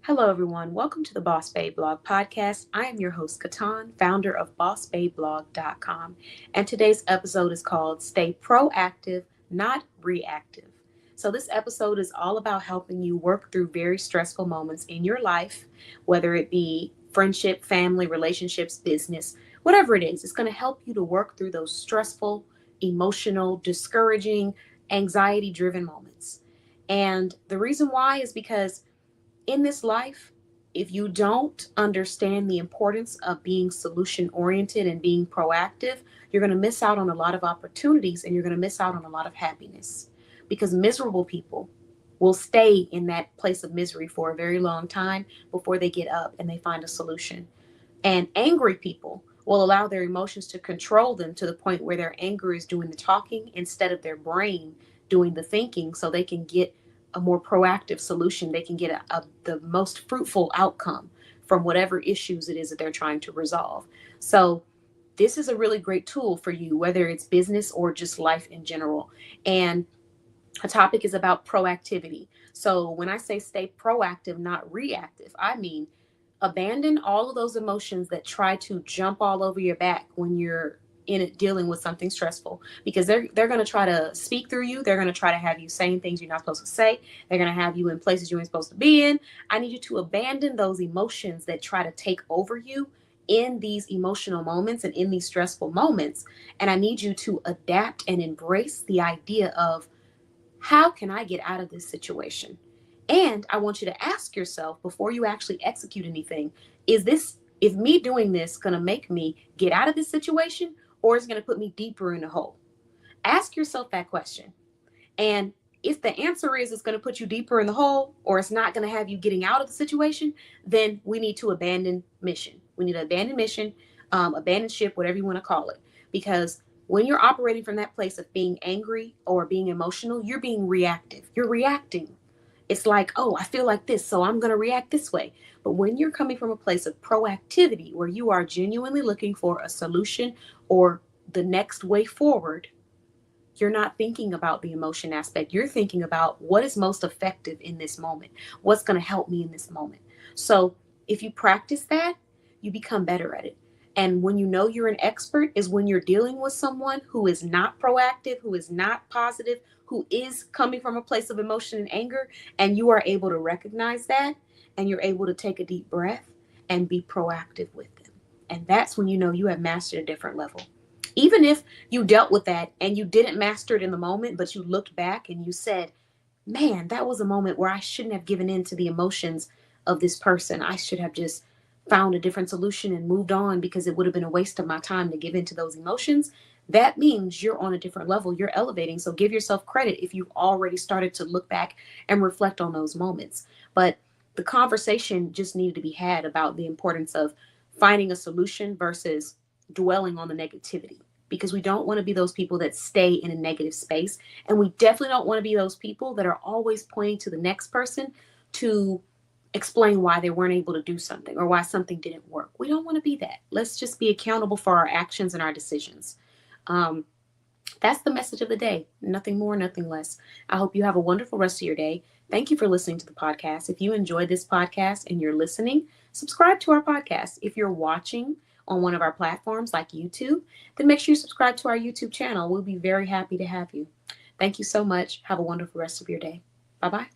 Hello, everyone. Welcome to the Boss Babe Blog Podcast. I am your host, KeTohn, founder of BossBabeBlog.com. And today's episode is called Stay Proactive, Not Reactive. So, this episode is all about helping you work through very stressful moments in your life, whether it be friendship, family, relationships, business, whatever it is. It's going to help you to work through those stressful, emotional, discouraging, anxiety driven moments. And the reason why is because in this life, if you don't understand the importance of being solution oriented and being proactive, you're going to miss out on a lot of opportunities and you're going to miss out on a lot of happiness because miserable people will stay in that place of misery for a very long time before they get up and they find a solution. And angry people will allow their emotions to control them to the point where their anger is doing the talking instead of their brain doing the thinking so they can get a more proactive solution. They can get the most fruitful outcome from whatever issues it is that they're trying to resolve. So this is a really great tool for you, whether it's business or just life in general. And a topic is about proactivity. So when I say stay proactive, not reactive, I mean abandon all of those emotions that try to jump all over your back when you're in it dealing with something stressful, because they're going to try to speak through you. They're going to try to have you saying things you're not supposed to say. They're going to have you in places you ain't supposed to be in. I need you to abandon those emotions that try to take over you in these emotional moments and in these stressful moments. And I need you to adapt and embrace the idea of, how can I get out of this situation? And I want you to ask yourself before you actually execute anything, is me doing this going to make me get out of this situation, or is it going to put me deeper in the hole? Ask yourself that question. And if the answer is it's going to put you deeper in the hole, or it's not going to have you getting out of the situation, then we need to abandon mission. We need to abandon mission, abandon ship, whatever you want to call it. Because when you're operating from that place of being angry or being emotional, you're being reactive. You're reacting. It's like, oh, I feel like this, so I'm going to react this way. But when you're coming from a place of proactivity, where you are genuinely looking for a solution or the next way forward, you're not thinking about the emotion aspect. You're thinking about what is most effective in this moment, what's going to help me in this moment. So if you practice that, you become better at it. And when you know you're an expert is when you're dealing with someone who is not proactive, who is not positive, who is coming from a place of emotion and anger, and you are able to recognize that, and you're able to take a deep breath and be proactive with them. And that's when you know you have mastered a different level. Even if you dealt with that and you didn't master it in the moment, but you looked back and you said, man, that was a moment where I shouldn't have given in to the emotions of this person. I should have just found a different solution and moved on, because it would have been a waste of my time to give into those emotions. That means you're on a different level. You're elevating. So give yourself credit if you've already started to look back and reflect on those moments. But the conversation just needed to be had about the importance of finding a solution versus dwelling on the negativity, because we don't want to be those people that stay in a negative space. And we definitely don't want to be those people that are always pointing to the next person to explain why they weren't able to do something or why something didn't work. We don't want to be that. Let's just be accountable for our actions and our decisions. Um, that's the message of the day. Nothing more, nothing less. I hope you have a wonderful rest of your day. Thank you for listening to the podcast. If you enjoyed this podcast and you're listening, subscribe to our podcast. If you're watching on one of our platforms like YouTube, then make sure you subscribe to our YouTube channel. We'll be very happy to have you. Thank you so much. Have a wonderful rest of your day. Bye-bye.